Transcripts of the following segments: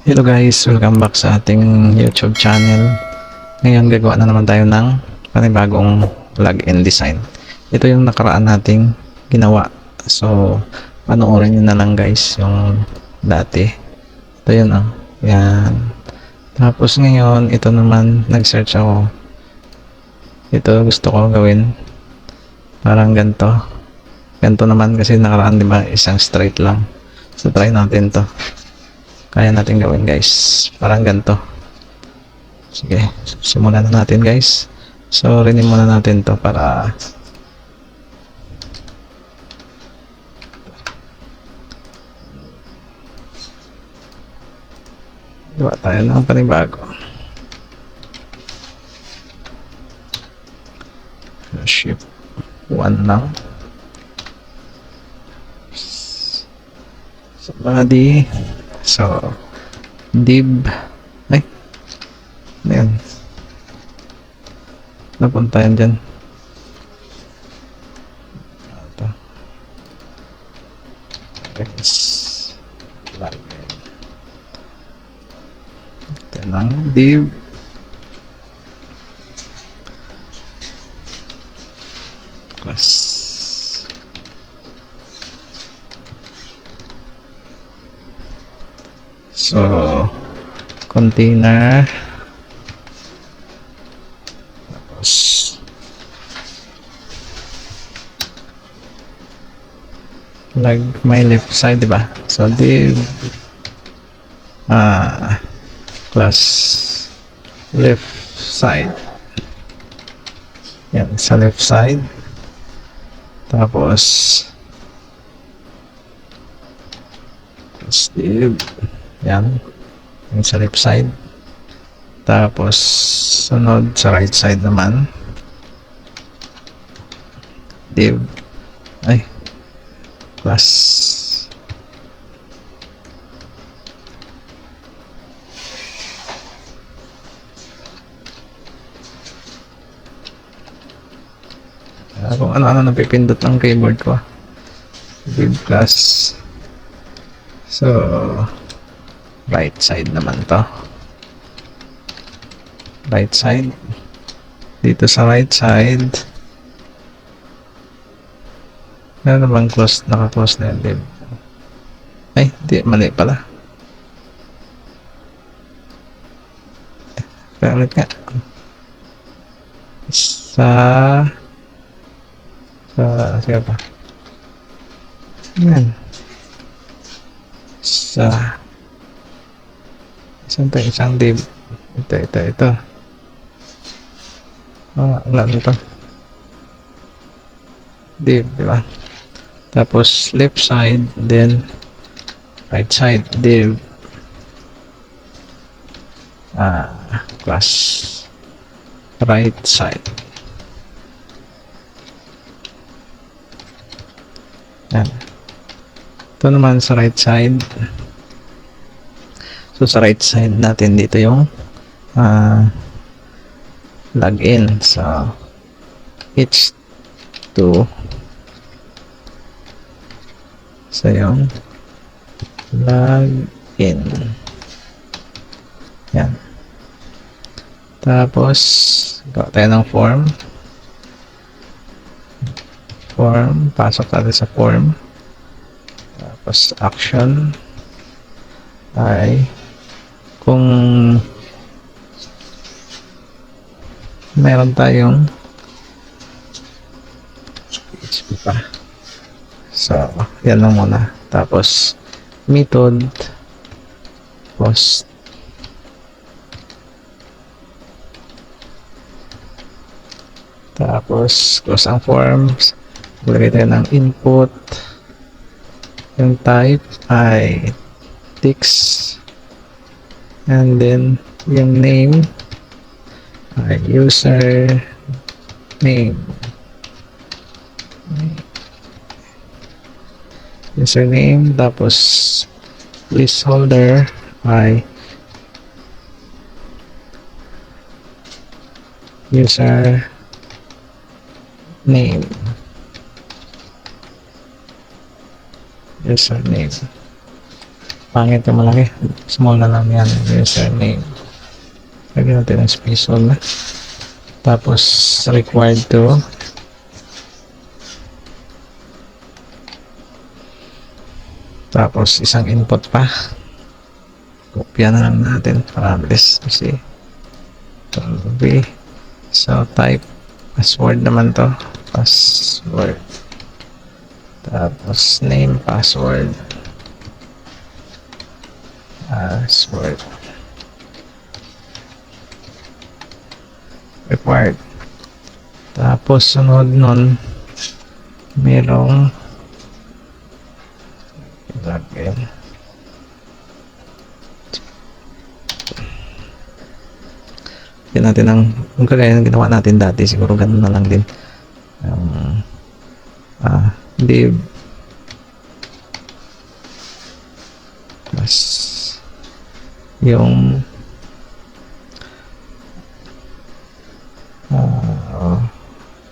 Hello guys, welcome back sa ating YouTube channel. Ngayon gagawa na naman tayo ng panibagong plug-in design. Ito yung nakaraan nating ginawa. So, panoorin nyo na lang guys yung dati. Ito yun ah. Yan. Tapos ngayon, ito naman, nag-search ako. Ito gusto ko gawin. Parang ganito. Ganito naman kasi nakaraan diba isang straight lang. So, try natin to. Kaya natin gawin guys, parang ganito. Sige, simulan na natin guys. So rinim muna natin to para gawa tayo ng panibago. Shift 1 lang sa body. So div ay ano yun, napunta yan dyan. Ito guys, ito lang div class. So container, tapos like my left side diba, so div class left side, yan sa left side. Tapos div yan yung sa left side. Tapos sunod sa right side naman div ay class kung ano-ano napipindot ng keyboard ko. Div class. So right side naman to, right side. Dito sa right side meron namang close, naka-close na yun. Ay, di, mali pala. Kaya ulit nga. Sige pa. Yan. Isang div. Ito. Wala nito. Div, diba? Tapos left side, then right side, div class right side. Yan. Ito naman sa right side. So sa right side natin dito yung login. So H2. So yung login. Yan. Tapos gawa tayo ng form. Pasok tayo sa form. Tapos action ay kung meron tayong PHP pa. So, yan lang muna. Tapos method post. Tapos close ang forms. Lagay tayo ng input. Yung type ay text, and then yung name ay user name. Username. Tapos placeholder ay user name. Pangit yung malaki. Small na lang yan. Username. Lagyan natin ng space na. Tapos, required to. Tapos, isang input pa. Kopya na lang natin para mabilis. Kasi, okay. So, type. Password naman to. Password. Tapos, name, password. Password. Required. Tapos, sunod nun, merong login. Yan natin ang kung kagaya ng ginawa natin dati, siguro ganun na lang din. Div plus yung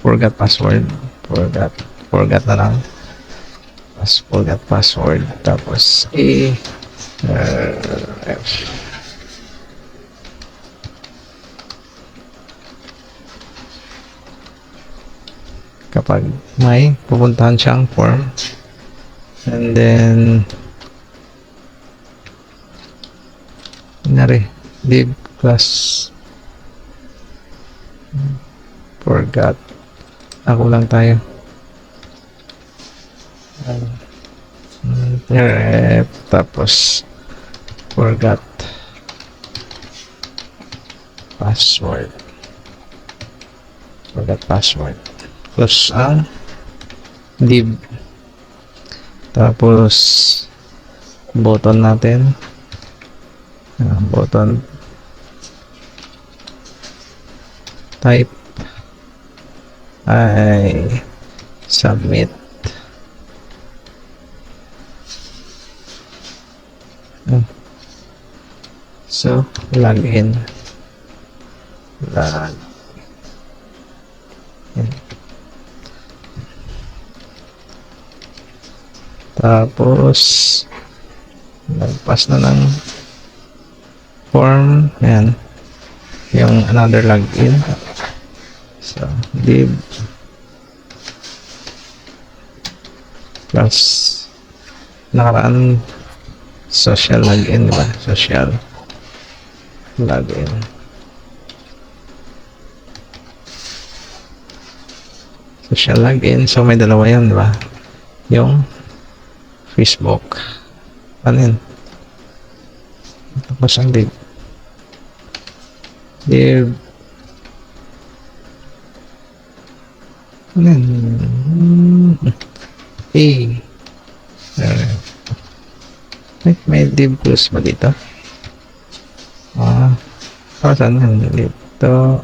forgot password, forgot na lang, forgot password, tapos kapag may pupuntahan siyang form, and then div plus forgot, ako lang tayo, tapos forgot password, plus ang div, tapos button natin, button type ay submit. So, login. Tapos, nagpas na ng form. Ayan. Yung another login. So, div plus nakaraan social login, diba? Social login. Social login. So, may dalawa yan, diba? Yung Facebook. Ano yun? Tapos ang div ano yun? May div plus ba dito? Saan yun? Dito.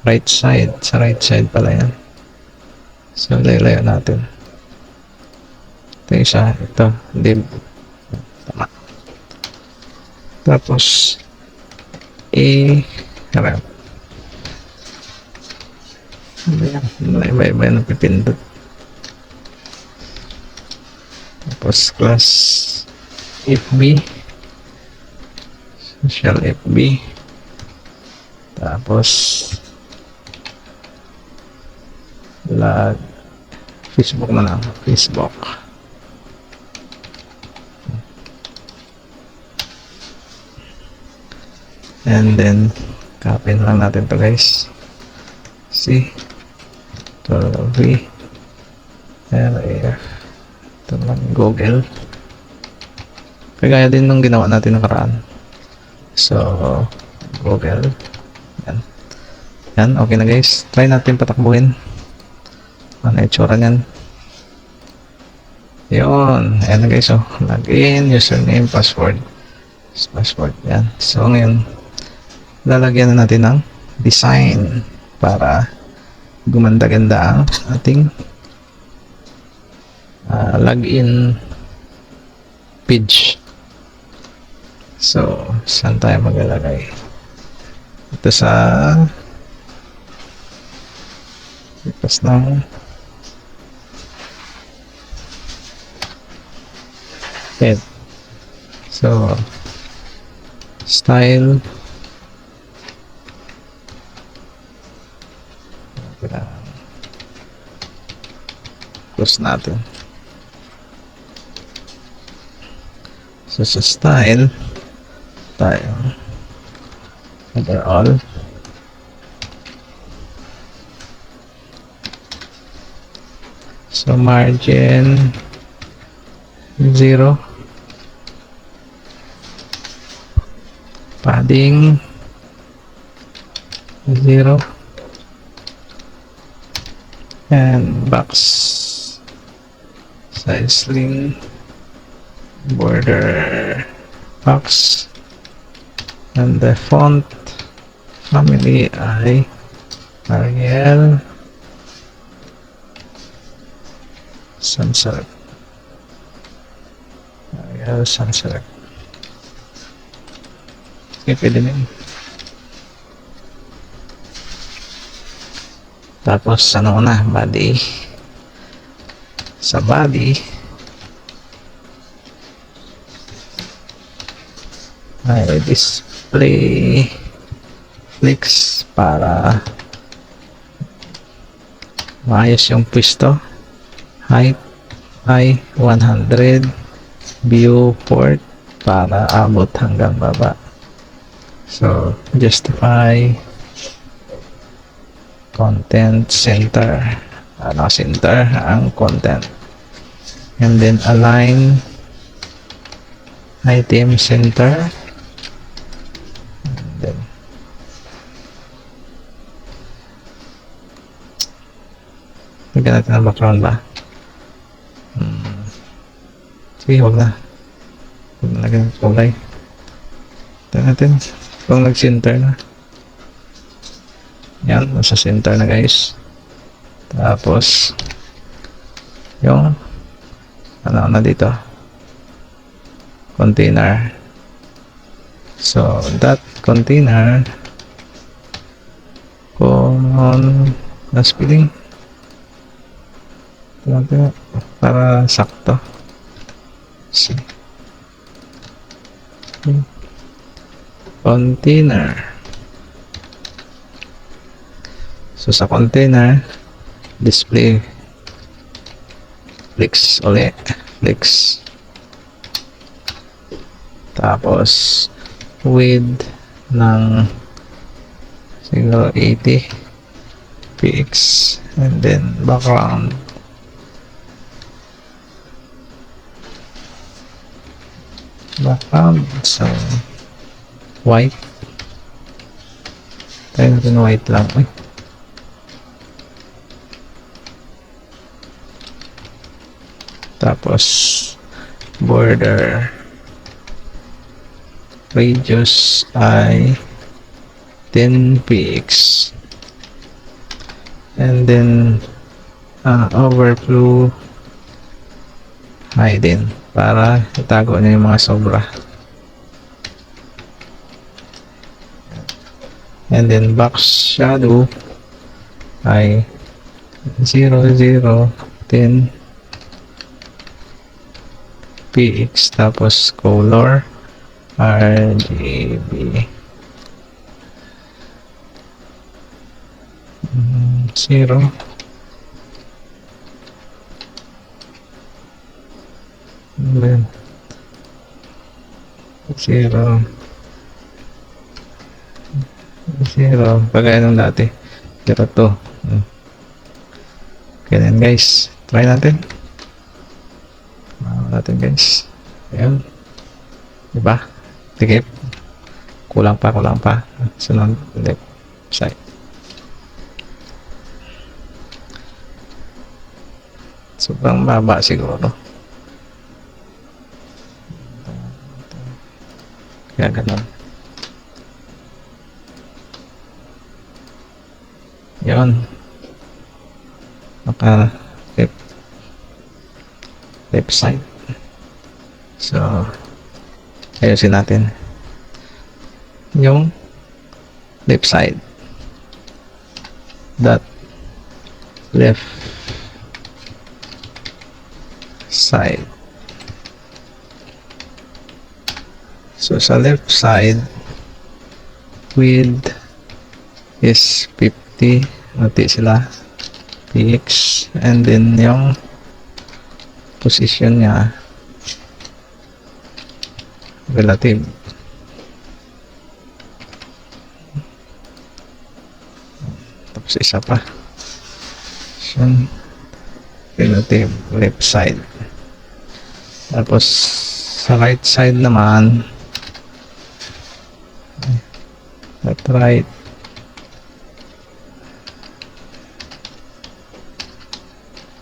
Right side. Sa right side pala yan. So, layo natin. Ito yung isa. Ito. Div. Tama. Tapos, harap. Iba-iba yung pipindot. Tapos, class FB. Social FB. Tapos, Facebook na lang. Facebook. And then, copy na lang natin to guys. See? 12V. RF. Ito naman, Google. Kagaya din nung ginawa natin nakaraan. So, Google. Yan. Yan, okay na guys. Try natin patakbuhin. Ano yung itsura niyan? Yun. Ayan na guys. Oh. Login, username, password. Yan. So, ngayon, lalagyan na natin ng design para gumanda-ganda ang ating login page. So, saan tayo maglalagay? Ito sa ipas ng head. So, style. Close natin. So, sa style, tayo. Overall. So, margin 0. Padding 0. And box size link, border box, and the font family ay Arial sans serif. Arial sans serif. Okay, pwede na yun. Tapos ano na, body. Sa body ay display flex para maayos yung pwesto. Height ay 100, viewport para abot hanggang baba. So justify content center, center ang content, and then align item center, and then lagyan natin ang background ba? Sige, huwag na lagyan ng kulay. Ito natin kung nag-center na. Yan, nasa center na guys. Tapos yung ano na dito, container. So that container kung na spelling para sakto. See. Container. So sa container, display flex ulit, flex. Tapos width ng siguro 80 px, and then background so white. Tayo natin white lang. Ay. Tapos border radius ay 10 px, and then overflow hidden para itago niya yung mga sobra, and then box shadow ay 0 0 10 px, tapos color RGB 0 then 0 pagkaya nung dati 0 to. Ganyan guys, try natin. Guys, ayan, diba? Tikip, kulang pa sunod left side. Sobrang baba siguro, kaya ganun. Yun, naka left side. So ayusin natin yung left side, that left side So sa left side, width is 50, mati sila px, and then yung position niya relative. Tapos isa pa, relative left side. Tapos sa right side naman, left right,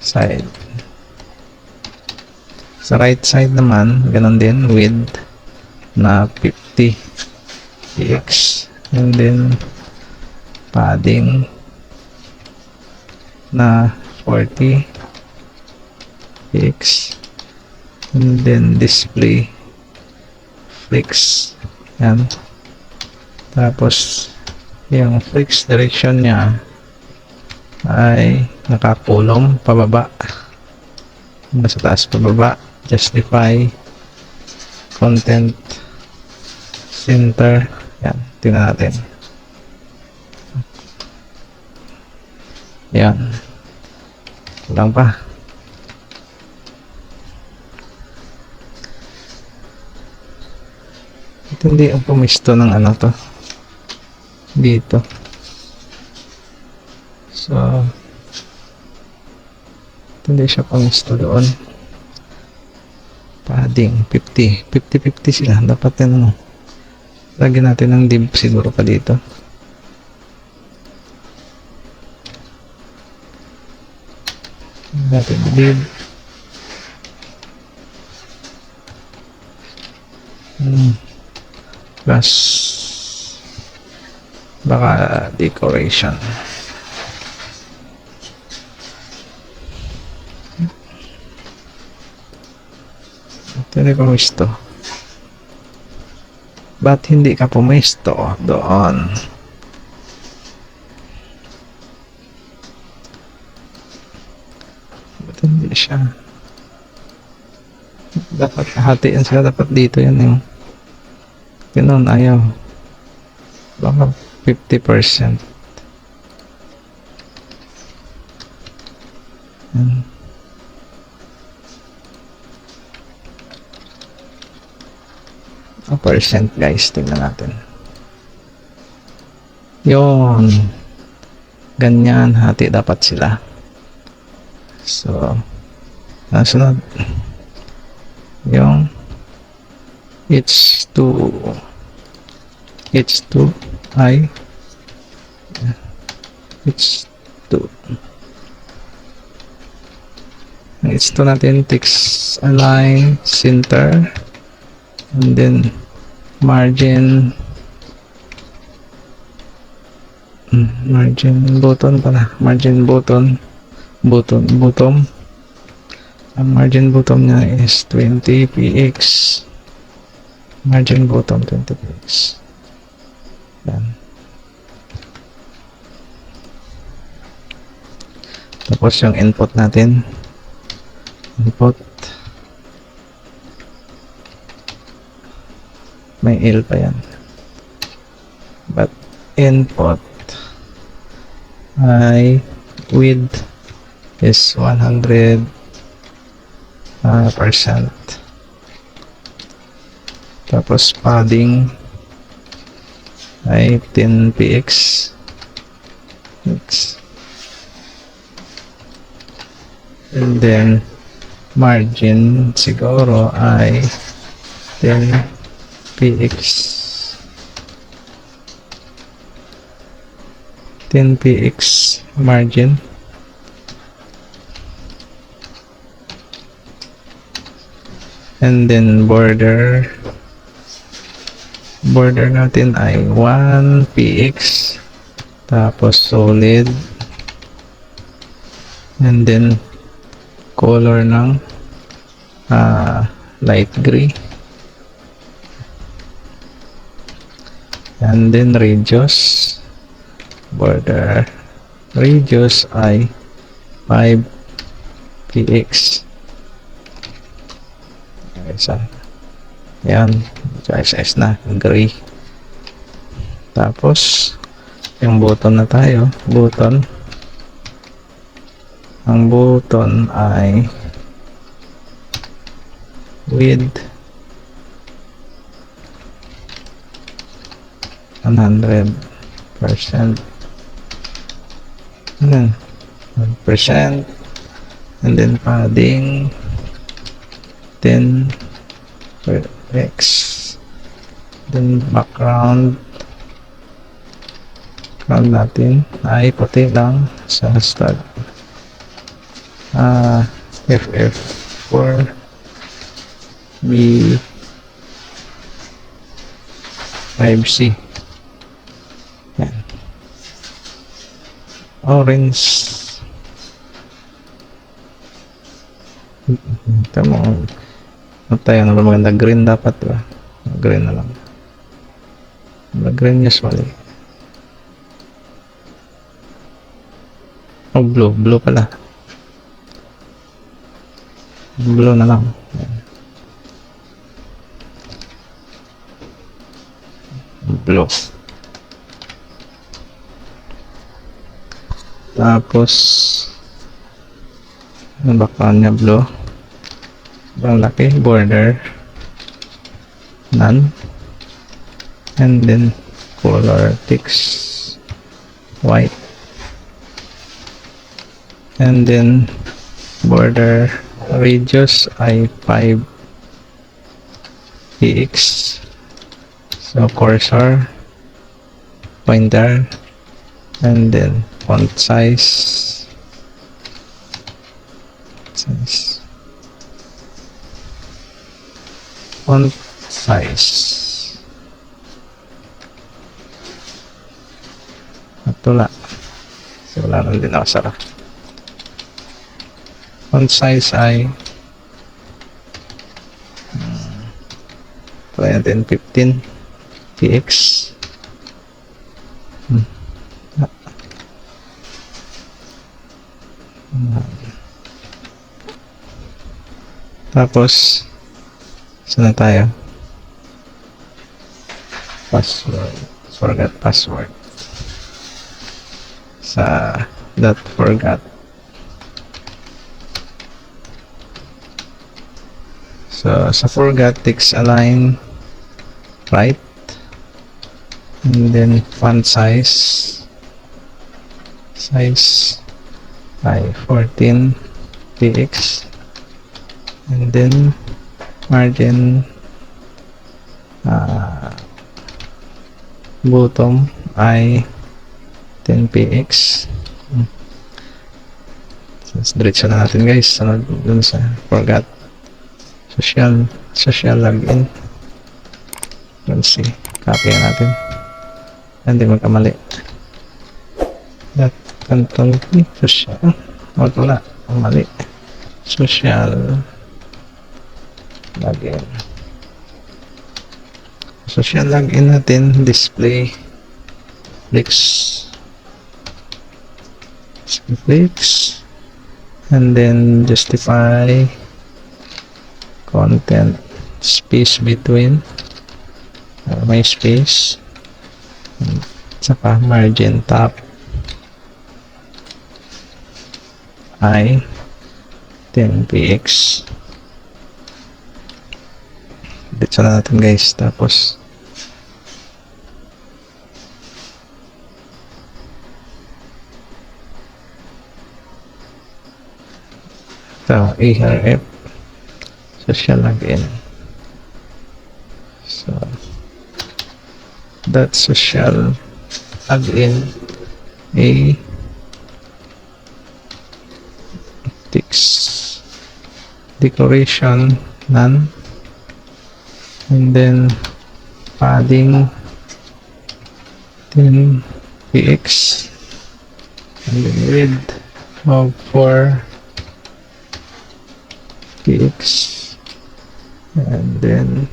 side. Sa right side naman, ganun din, width na 50 px, and then padding na 40 px, and then display flex, yan. Tapos yung flex direction niya ay nakakulong pababa, nasa taas pababa. Justify content center, yan, tingnan natin. Yan lang pa. Ito hindi ang pumisto ng ano to dito. So ito hindi siya pumisto doon. Padding 50 sila, dapat yan ano, lagyan natin ng div siguro pa dito. Natin div plus baka decoration. Ito na pumisto. Ba't hindi ka pumisto doon? Ba't hindi siya? Dapat hatiin sila, dapat dito yan yung ganun, ayaw. Baka 50%. Yan. Percent guys, tingnan natin. Yun, ganyan hati dapat sila. So nasunod yung H2 I H2 natin, text align center, and then margin button pala, margin button bottom. Ang margin bottom niya is 20 px, margin bottom 20 px. Yan. Tapos yung input natin, may L pa yan, but input ay width is 100%. Tapos padding ay 10 px, and then margin siguro ay 10 px, 10 px margin. And then border natin ay 1 px, tapos solid, and then color ng light gray, and then radius, border radius ay 5 px. Isa. Yan. Size na. Gray. Tapos, yung button na tayo. Button. Ang button ay width 100%. And then 100%. And then padding 10 per X. Then background natin ay puti lang sa start. FF4 B5C. Yan. Orange. Ito mo. Tayo na ba maganda? Green dapat ba? Green na lang. Green usually. Oh, blue. Blue pala. Blue na lang. Blue. Tapos ang background niya blue. Ang laki. Border none. And then color text white. And then border radius ay 5 px. So cursor, pointer, and then font size. Font size. At wala. So wala lang din ako sarap. Font size ay try natin 15 px. Tapos saan na tayo? Password. Forgot password. Sa that forgot. So sa forgot, text align right, and then font size ay 14 px, and then margin bottom ay 10 px. So diretso na natin guys, sunod dun sa forgot. Social login. Let's see. Copy natin. Hindi magkamali. That control P. Social. Wala. Mali. Social login. Social login natin. Display. Clicks. And then justify content space between may space, saka margin top ay 10 px. Dito na natin guys. Tapos ito ARF social login. So that social login a text decoration none, and then padding 10 px, and then width of 4 px, and then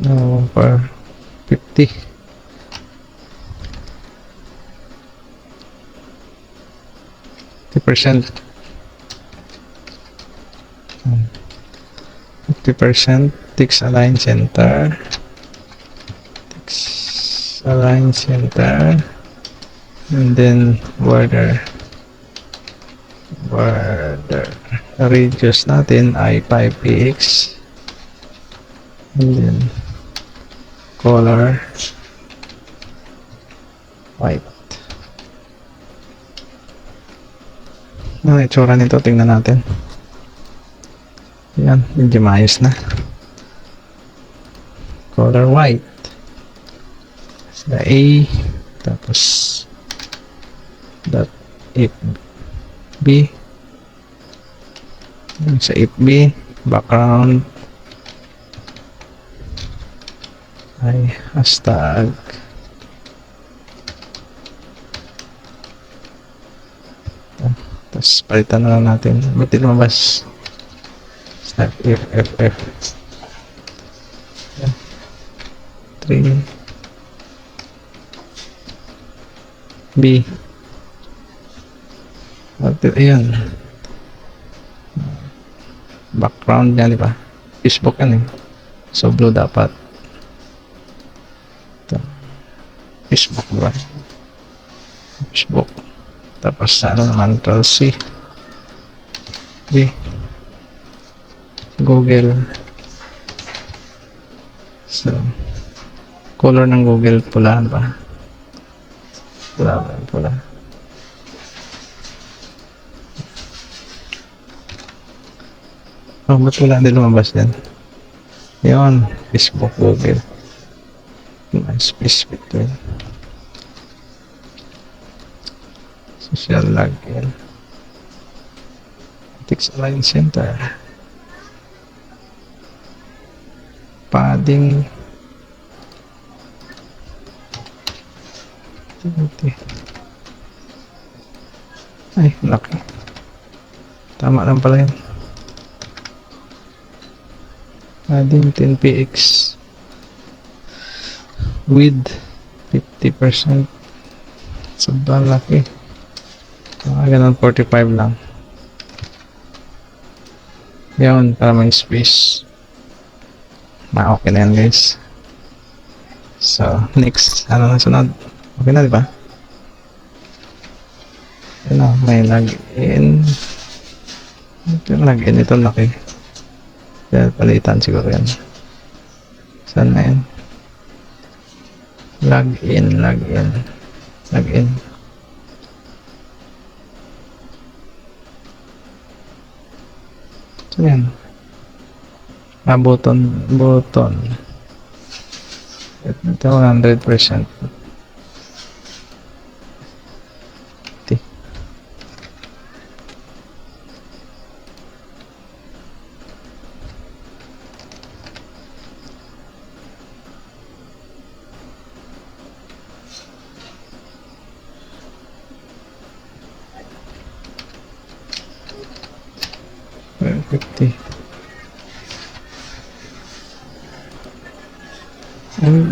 no for 50 50%, Text align center. Text align center. And then border. Radius natin ay 5px. And then color white. Ano ang itsura nito? Tingnan natin. Yan, medyo maayos na. Color white. Sa A, tapos dot if B. Sa if B, background ay hashtag tapos palitan na lang natin. Ba't lumabas? Start if 3 B. Ayan. Background niya, di ba? Facebook yan eh. So blue dapat. Ito. Facebook, di ba? Facebook. Tapos ano naman, Control C. B. Google. So, color ng Google pula ba? Pula. Oh, ba't wala din lumabas yan? Yun, Facebook, Google. MySpace between. Social login. Text align center. Padding. Ay, laki. Tama lang pala yun. Padding 10px. Width 50%. Sobrang laki. Ganun 45 lang. Yun, para may space. Okay na yan, guys. So, next. Ano na sunod? Okay na, di ba? Ano, may login. Ito yung login. Ito laki. Kaya palitan siguro yan. Saan na yan? Login. So yan. Button. Ito 100%.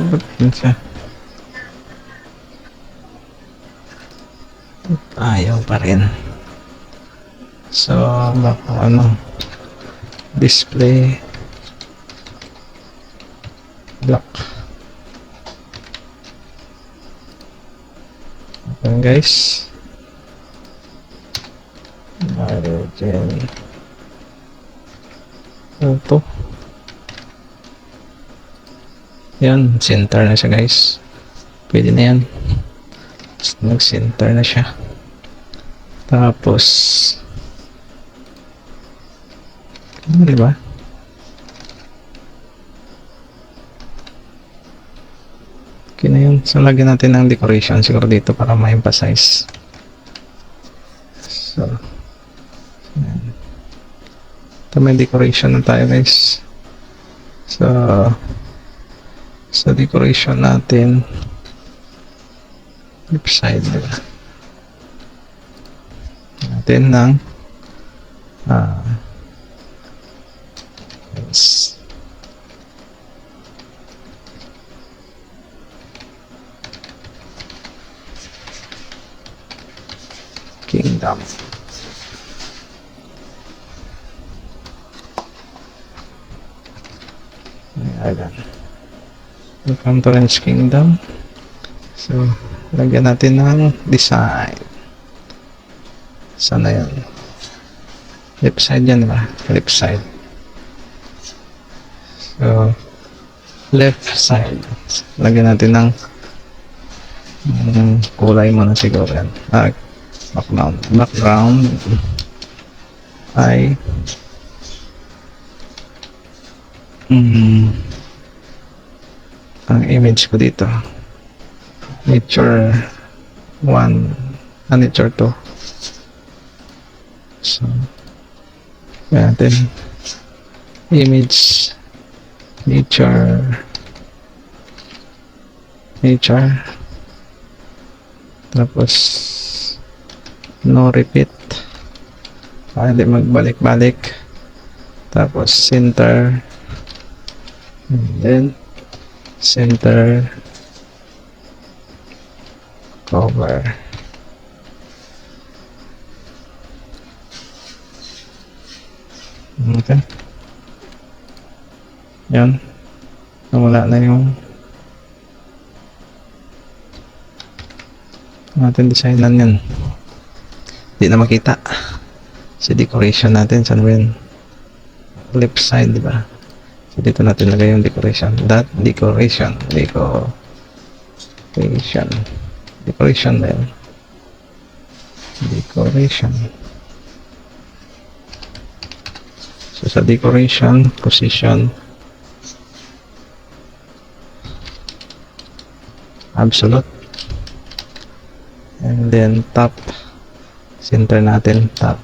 Ba't yun siya? Ayaw pa rin. So, baka display block. Okay guys. Margin auto. Yan, center na siya guys. Pwede na yan. Nag-center na siya. Tapos diba? Okay na yun. So, lagyan natin ng decoration siguro dito para ma-emphasize. So, yan. Ito may decoration na tayo guys. So, sa decoration natin, left side, diba? Natin ng yes. Kingdom. Ayan. Welcome to Orange Kingdom. So, lagyan natin ng design. Sana yan? Left side yan, diba? Left side. So, left side. Lagyan natin ng kulay muna siguro yan. Background ay ang image ko dito nature 1 nature 2. So kaya natin image nature tapos no repeat para hindi magbalik-balik, tapos center, and then center cover. Okay, yan, nawala na yung natin designan yan, hindi na makita si decoration natin. Saan ba yun? Left side, diba? So dito natin lagay yung decoration. Decoration na yun. Decoration. So sa decoration position absolute, and then top center natin, top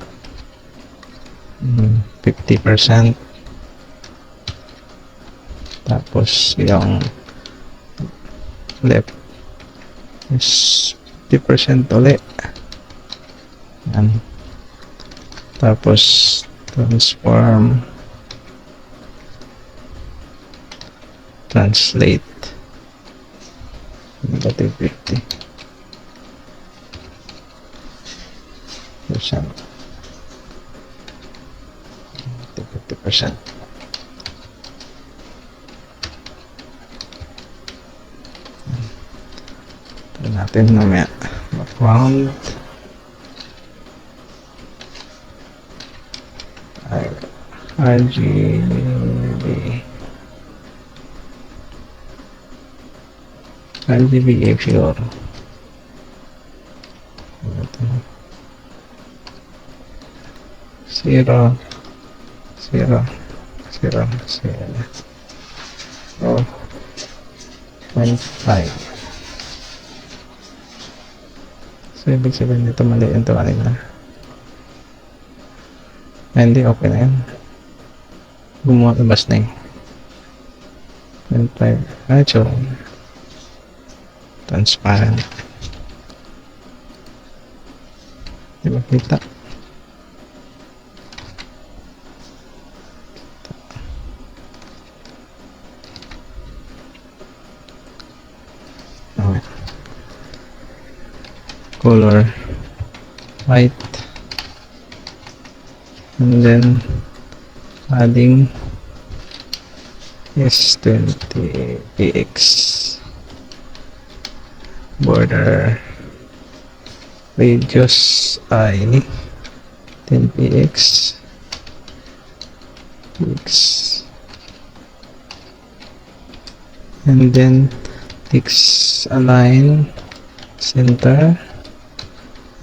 50%, tapos yung left is 50% ulit. Yan. Tapos transform, translate negative 50%. 50%. Ito natin mamaya. Background. RGB siguro. Zero. Oh, 0.5. So, ibig sabihin nito mali yung tuwanin na. Hindi, okay na yun. Gumawa labas na yun. 0.5. So, transparent. Di ba kita? Color white, and then adding S20px border radius I 10px and then text align center,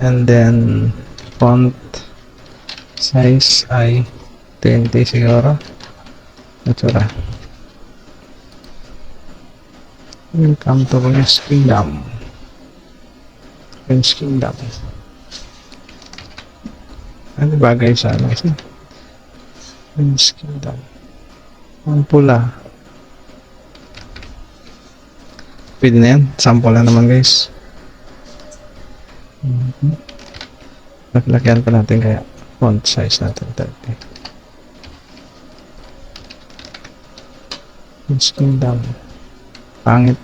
and then font size ay 20 siguro. Natura. Welcome to Orange Kingdom. Ano bagay sa ano kasi? Orange Kingdom. Ang pula. Pwede na yan. Sample na naman, guys. Lagyan pa natin kaya font size natin 30. Orange Kingdom. Pangit.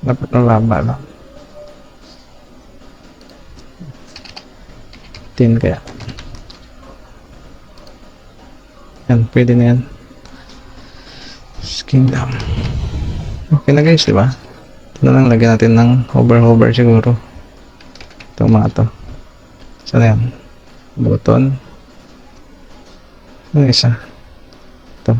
Dapat nalaba lang. 10 kaya. Yan, pwede na yan. Kingdom. Okay na guys, di ba? Ito na lang, lagyan natin ng hover siguro. Itong mga to. Sana yan? Button. Ano isa? Ito.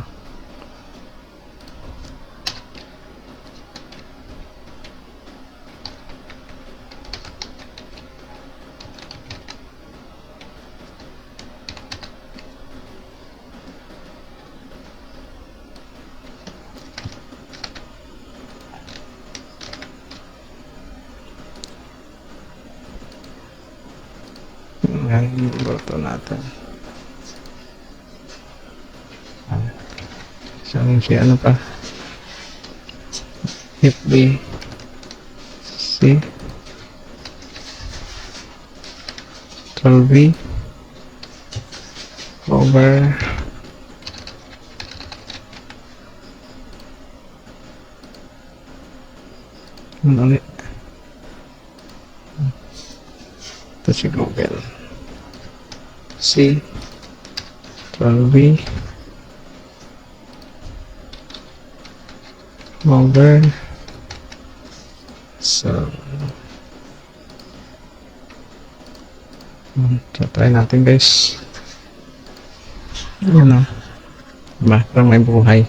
Yan, button natin. Saan si ano pa? FB C 12B over ano ulit? Ito si Google C 12B over so try natin guys. Ano ba? Parang may buhay.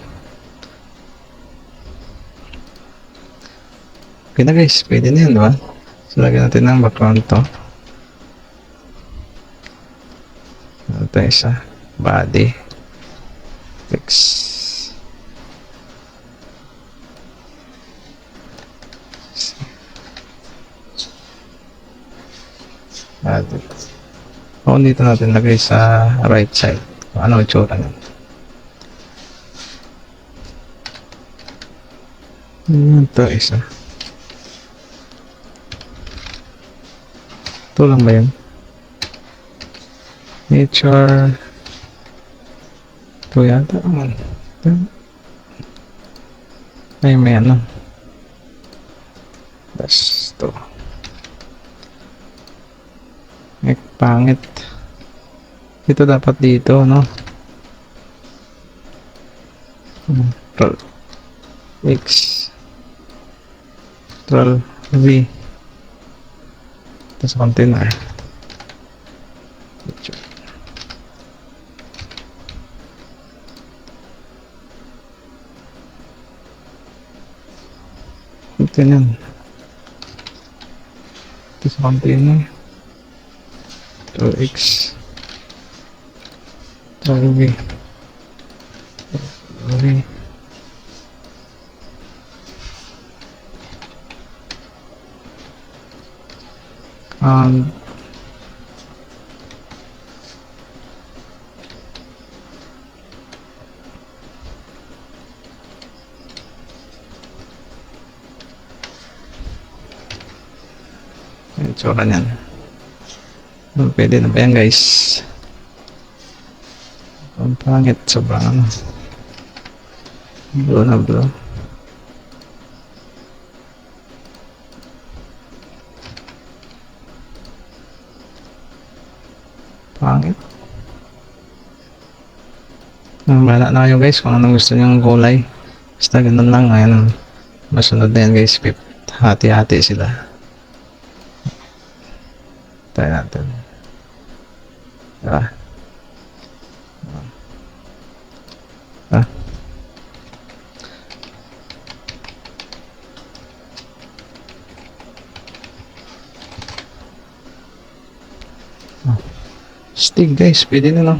Okay na guys, pwede na yan, diba? So lagyan natin ng background to. Ito isa, body text. O dito natin lagay sa right side kung ano itsura niya. Ito isa. Ito lang ba yun? Nature. Ito yata. Ay may ano. Tapos ito. May pangit. Ito dapat dito, no? Control X Control V tapos container. Ito yan. Tapos container. Control X Control V V yung tsura niyan. Pwede na ba yan guys? Ang pangit, sobrang ano, blue na blue. Pangit. Bahala na kayo guys kung anong gusto nyong kulay. Basta ganun lang. Ayan, masunod na yan guys. Hati-hati sila. Tayo natin. Diba? Stig guys, pwede na lang.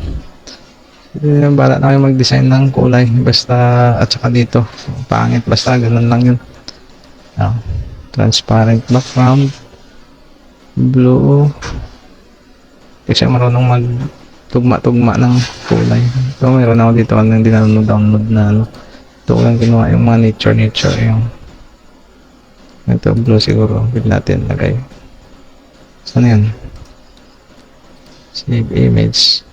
Bala na kayo mag-design ng kulay basta at saka dito pangit basta ganun lang yun. Transparent background blue kasi marunong mag tugma-tugma ng kulay. So meron ako dito hindi na download na ano. Ito lang ginawa yung mga nature yung ito blue siguro pwede natin lagay. Saan yan? Save image.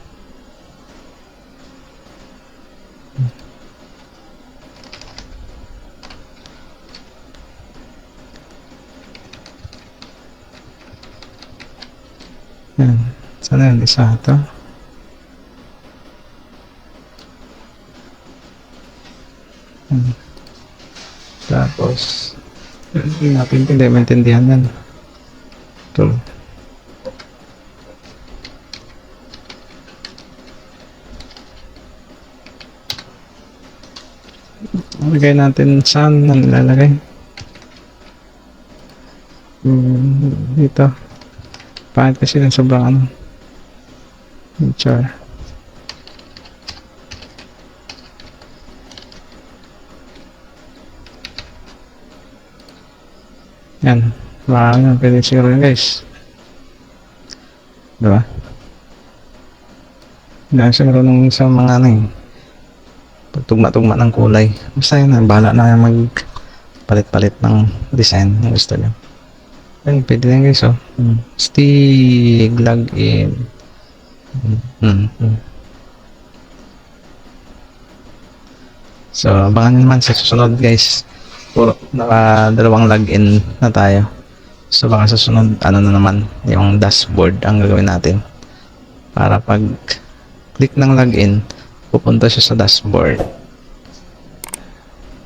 Yan. Sana yun isa ito. Hmm. Tapos, hindi natin hindi maintindihan yan. Ito. Lagay natin saan na nilalagay. Dito. Pangit kasi ng sobrang ano. Char. Yan. Marami na pwede siguro yun guys. Diba? Dahil siguro nung sa mga ano eh. Pagtugma-tugma ng kulay. Basta yun, bahala na mag palit-palit ng design na gusto nyo. Ayun, pwede na guys oh. Stig, login. So, abangan nyo naman sa susunod guys. Puro, naka dalawang login na tayo. So, baka sa susunod, ano na naman, yung dashboard ang gagawin natin. Para pag click ng login, pupunta siya sa dashboard.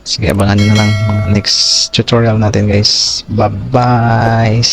Sige, abangan nyo na lang mga next tutorial natin guys. Bye-bye!